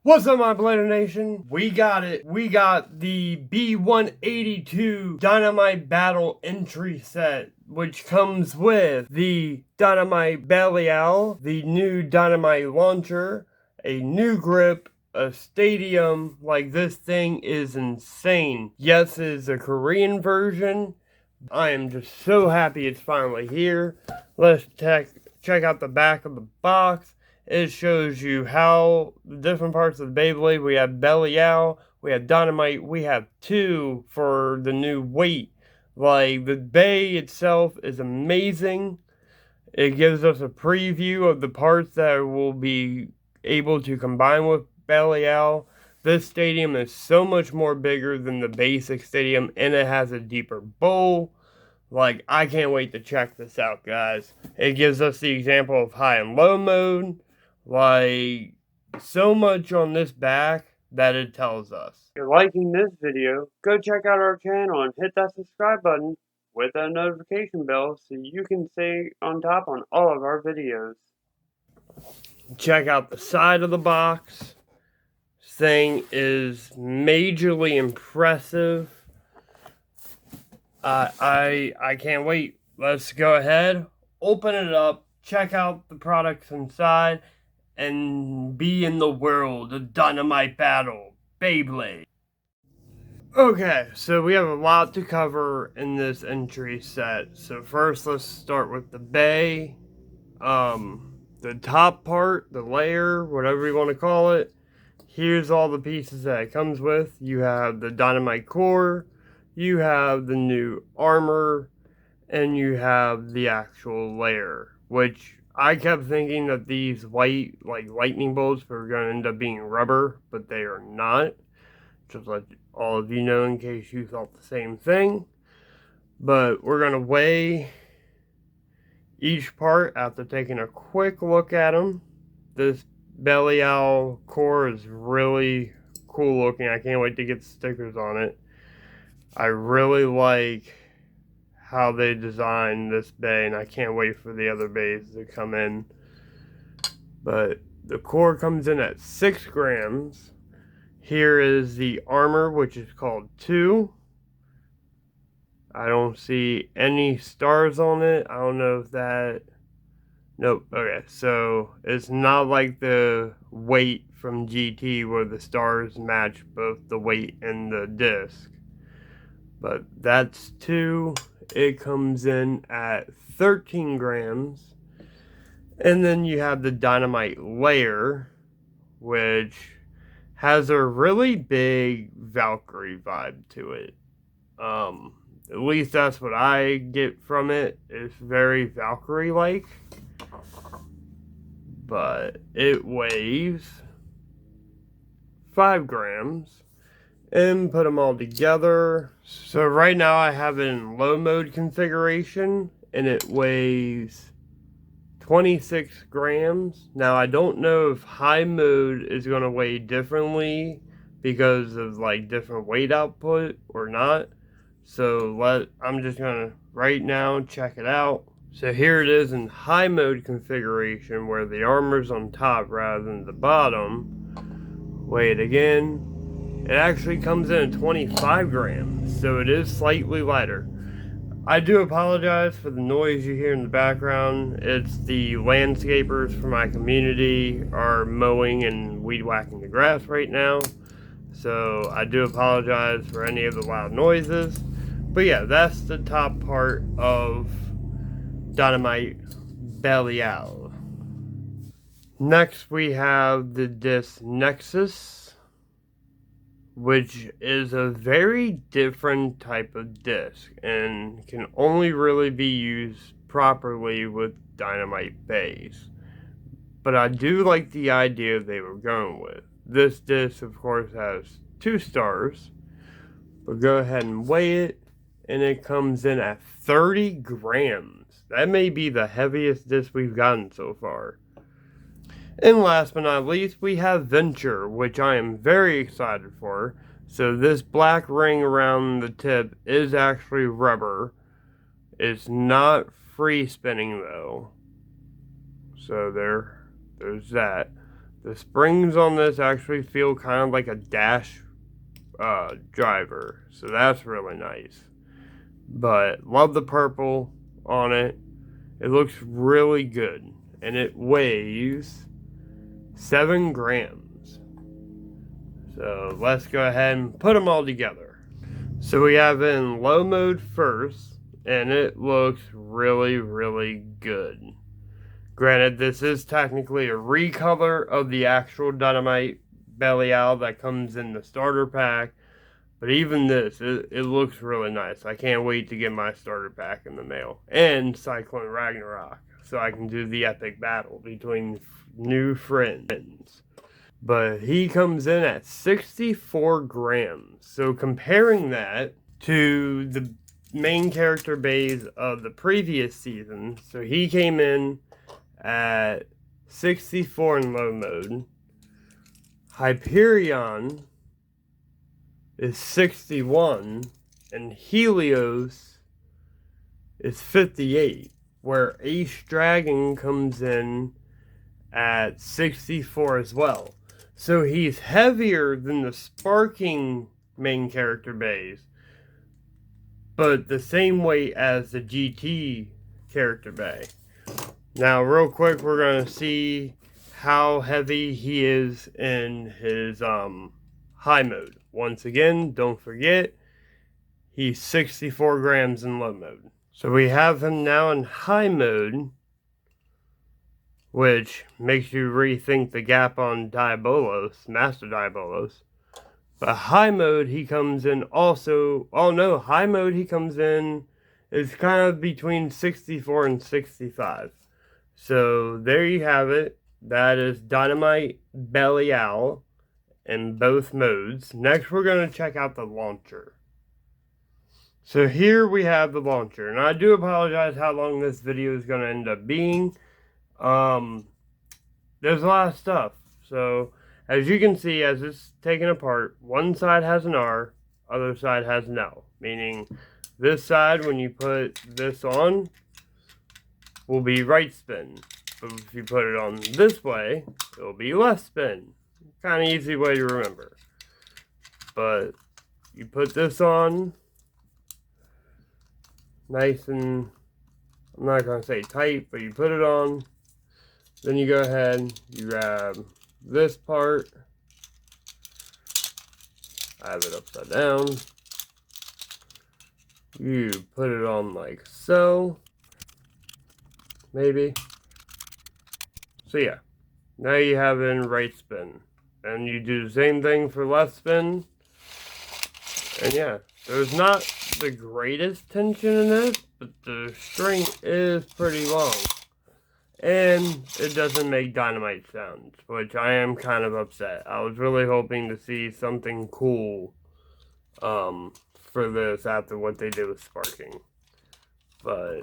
What's up, my Blader Nation? We got it. We got the B182 Dynamite Battle entry set, which comes with the Dynamite Beyblade, the new Dynamite launcher, a new grip, a stadium. Like, this thing is insane. Yes, it is a Korean version. I am just so happy it's finally here. Let's check out the back of the box. It shows you how the different parts of the Beyblade. We have Beyblade, we have Dynamite, we have two for the new weight. Like, the Bay itself is amazing. It gives us a preview of the parts that will be able to combine with Beyblade. This stadium is so much more bigger than the basic stadium, and it has a deeper bowl. Like, I can't wait to check this out, guys. It gives us the example of high and low mode. Like, so much on this back that it tells us. If you're liking this video, go check out our channel and hit that subscribe button with that notification bell so you can stay on top on all of our videos. Check out the side of the box. This thing is majorly impressive. I can't wait. Let's go ahead, open it up, check out the products inside, and be in the world of Dynamite Battle Beyblade. Okay, so we have a lot to cover in this entry set. So first, let's start with the Bay. The top part, the layer, whatever you want to call it. Here's all the pieces that it comes with. You have the Dynamite core, you have the new armor, and you have the actual layer, which I kept thinking that these white, like, lightning bolts were going to end up being rubber, but they are not. Just let all of you know in case you thought the same thing. But we're going to weigh each part after taking a quick look at them. This Belly Owl core is really cool looking. I can't wait to get the stickers on it. I really like how they designed this bay, and I can't wait for the other bays to come in. But the core comes in at 6 grams. Here is the armor, which is called 2. I don't see any stars on it. I don't know if that... Nope. Okay, so it's not like the weight from GT where the stars match both the weight and the disc. But that's 2. It comes in at 13 grams. And then you have the Dynamite layer, which has a really big Valkyrie vibe to it. At least that's what I get from it. It's very Valkyrie-like. But it weighs 5 grams. And put them all together. So right now I have it in low mode configuration, and it weighs 26 grams. Now I don't know if high mode is going to weigh differently because of like different weight output or not. So I'm just going to right now check it out. So here it is in high mode configuration where the armor's on top rather than the bottom. Weigh it again. It actually comes in at 25 grams, so it is slightly lighter. I do apologize for the noise you hear in the background. It's the landscapers for my community are mowing and weed whacking the grass right now. So I do apologize for any of the loud noises. But yeah, that's the top part of Dynamite Beyblade. Next we have the disc Nexus, which is a very different type of disc and can only really be used properly with Dynamite bays. But I do like the idea they were going with. This disc, of course, has 2 stars. But go ahead and weigh it, and it comes in at 30 grams. That may be the heaviest disc we've gotten so far. And last but not least, we have Venture, which I am very excited for. So this black ring around the tip is actually rubber. It's not free spinning though. So there's that. The springs on this actually feel kind of like a dash driver, so that's really nice. But love the purple on it. It looks really good, and it weighs 7 grams. So let's go ahead and put them all together. So we have in low mode first, and it looks really, really good. Granted, this is technically a recolor of the actual Dynamite BeyLab that comes in the starter pack. But even this, it looks really nice. I can't wait to get my starter pack in the mail. And Cyclone Ragnarok, so I can do the epic battle between new friends. But he comes in at 64 grams. So comparing that to the main character base of the previous season, so he came in at 64 in low mode. Hyperion is 61, and Helios is 58, where Ace Dragon comes in at 64 as well. So he's heavier than the Sparking main character base, but the same weight as the GT character bay. Now, real quick, we're going to see how heavy he is in his high mode. Once again, don't forget, he's 64 grams in low mode. So we have him now in high mode, which makes you rethink the gap on Diabolos, Master Diabolos. But high mode, he comes in also, oh no, high mode he comes in is kind of between 64 and 65. So there you have it. That is Dynamite BeyLab in both modes. Next, we're going to check out the launcher. So here we have the launcher. And I do apologize how long this video is going to end up being. There's a lot of stuff. So as you can see, as it's taken apart, one side has an R, other side has an L. Meaning this side, when you put this on, will be right spin. But if you put it on this way, it'll be left spin. Kind of easy way to remember. But you put this on nice and, I'm not going to say tight, but you put it on. Then you go ahead, you grab this part. I have it upside down. You put it on like so. Maybe. So yeah, now you have it in right spin. And you do the same thing for left spin. And yeah, there's not the greatest tension in this, but the string is pretty long. And it doesn't make dynamite sounds, which I am kind of upset. I was really hoping to see something cool for this after what they did with Sparking. But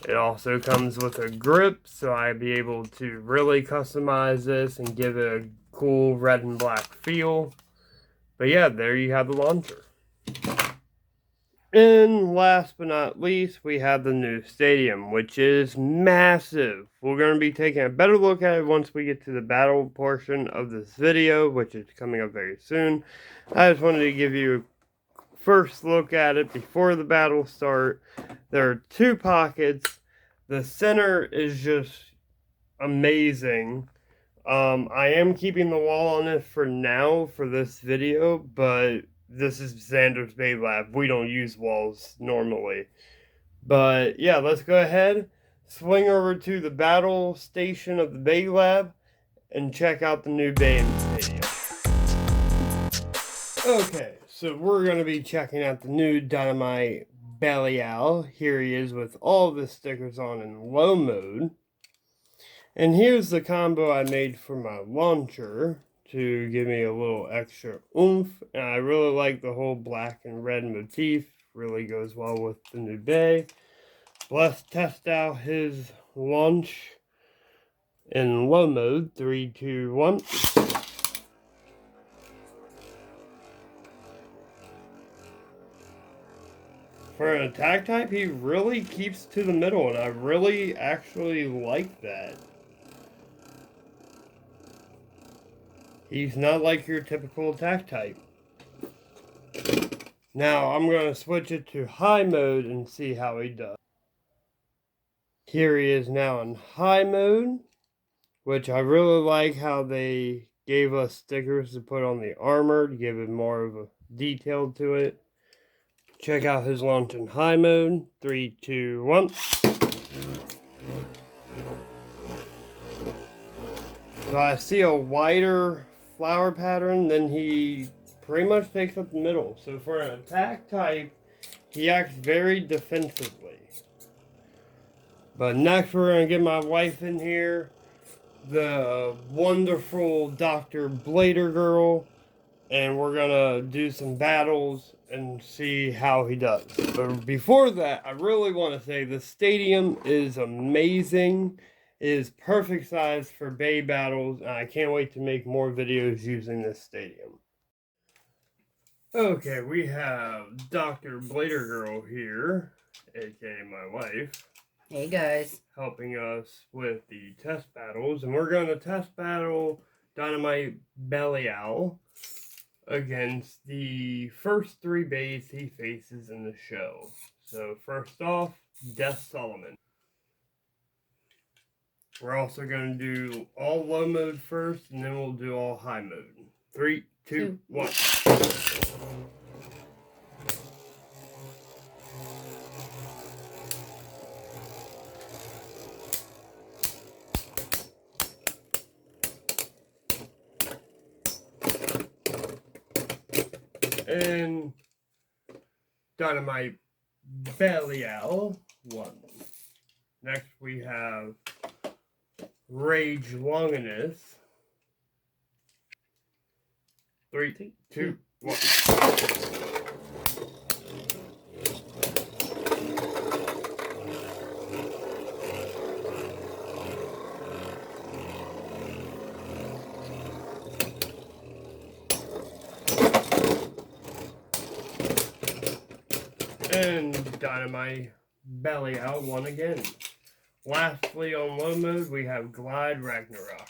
it also comes with a grip, so I'd be able to really customize this and give it a cool red and black feel. But yeah, there you have the launcher. And last but not least, we have the new stadium, which is massive. We're going to be taking a better look at it once we get to the battle portion of this video, which is coming up very soon. I just wanted to give you a first look at it before the battle start. There are 2 pockets. The center is just amazing. I am keeping the wall on it for now for this video, but this is Xander's BeyLab. We don't use walls normally. But yeah, let's go ahead, swing over to the battle station of the BeyLab, and check out the new Bay Stadium. Okay, so we're going to be checking out the new Dynamite BeyLab. Here he is with all the stickers on in low mode. And here's the combo I made for my launcher to give me a little extra oomph. And I really like the whole black and red motif. Really goes well with the new Bay. Let's test out his launch in low mode. 3, 2, 1. For an attack type, he really keeps to the middle, and I really actually like that. He's not like your typical attack type. Now I'm going to switch it to high mode and see how he does. Here he is now in high mode, which I really like how they gave us stickers to put on the armor to give it more of a detail to it. Check out his launch in high mode. 3, 2, 1. So I see a wider flower pattern, then he pretty much takes up the middle. So for an attack type, he acts very defensively. But next we're going to get my wife in here, the wonderful Dr. Blader girl, and we're going to do some battles and see how he does. But before that, I really want to say the stadium is amazing. It is perfect size for Bay battles, and I can't wait to make more videos using this stadium. Okay, we have Dr. Blader Girl here, aka my wife. Hey guys. Helping us with the test battles, and we're going to test battle Dynamite Belly Owl against the first 3 bays he faces in the show. So first off, Death Solomon. We're also going to do all low mode first, and then we'll do all high mode. 3, 2, 1. And Dynamite Belly Owl 1. Next we have Rage Longinus. 3, 2, 1. And Dynamite Belly Out 1 again. Lastly, on low mode, we have Glide Ragnarok.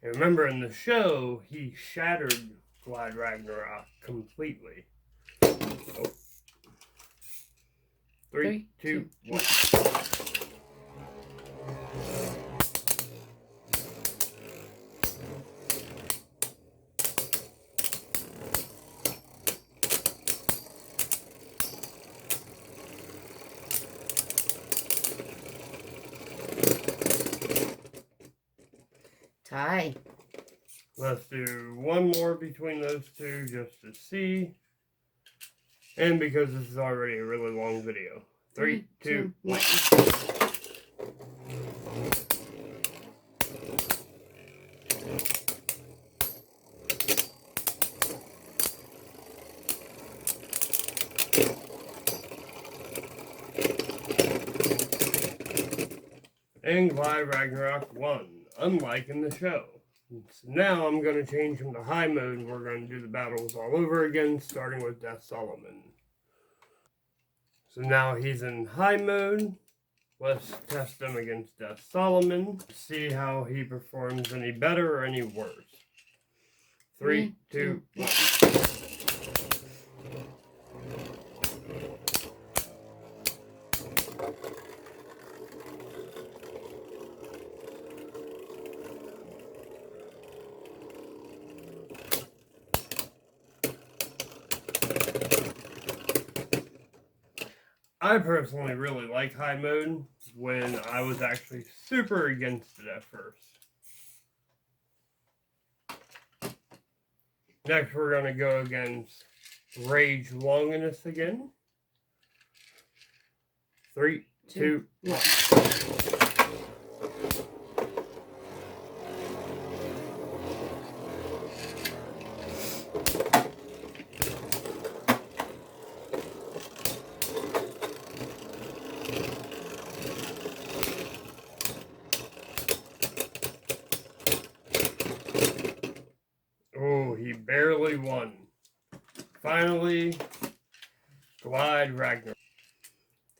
And remember, in the show, he shattered Glide Ragnarok completely. Oh. 3, 2, 1. Tie. Let's do one more between those two just to see. And because this is already a really long video. 3, 2, 1. And Glide Ragnarok 1, unlike in the show. So now I'm going to change him to high mode, and we're going to do the battles all over again, starting with Death Solomon. So now he's in high mode. Let's test him against Death Solomon. See how he performs any better or any worse. 3, 2, 1. I personally really like high mode when I was actually super against it at first. Next we're going to go against Rage Longinus again. 3, 2, 1. Oh, he barely won. Finally, Glide Ragnarok.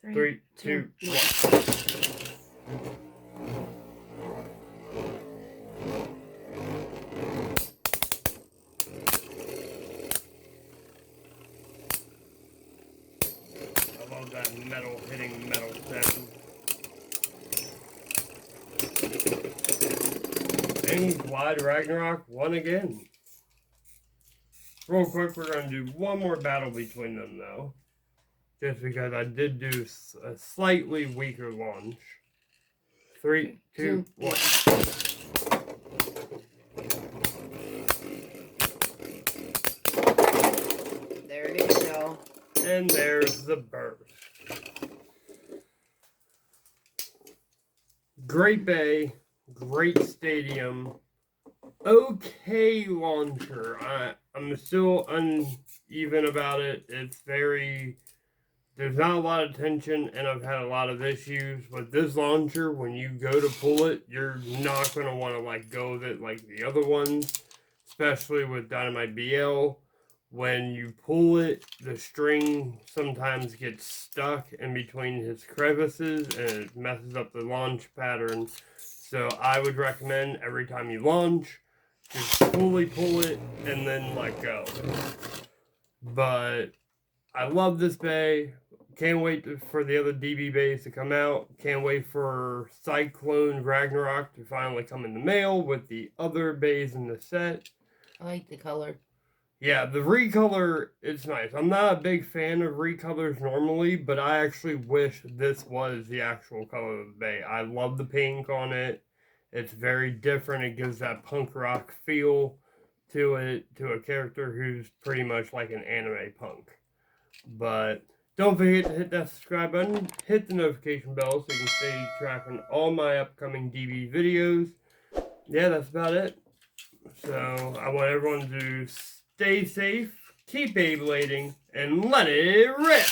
3, 2, 1. that metal hitting metal sound. And he's Wide Ragnarok won again. Real quick, we're going to do one more battle between them, though. Just because I did do a slightly weaker launch. 3, 2, 1. There you go. And there's the burst. Great bay, great stadium, okay launcher. I'm still uneven about it. It's there's not a lot of tension, and I've had a lot of issues with this launcher. When you go to pull it, you're not going to want to let go of it like the other ones, especially with Dynamite BL. When you pull it, the string sometimes gets stuck in between his crevices and it messes up the launch pattern. So I would recommend every time you launch, just fully pull it and then let go. But I love this bay. Can't wait for the other DB bays to come out. Can't wait for Cyclone Ragnarok to finally come in the mail with the other bays in the set. I like the color. Yeah, the recolor is nice. I'm not a big fan of recolors normally, but I actually wish this was the actual color of the bay. I love the pink on it. It's very different. It gives that punk rock feel to it, to a character who's pretty much like an anime punk. But don't forget to hit that subscribe button, hit the notification bell so you can stay tracking all my upcoming DB videos. Yeah, that's about it. So I want everyone to stay safe, keep Beyblading, and let it rip!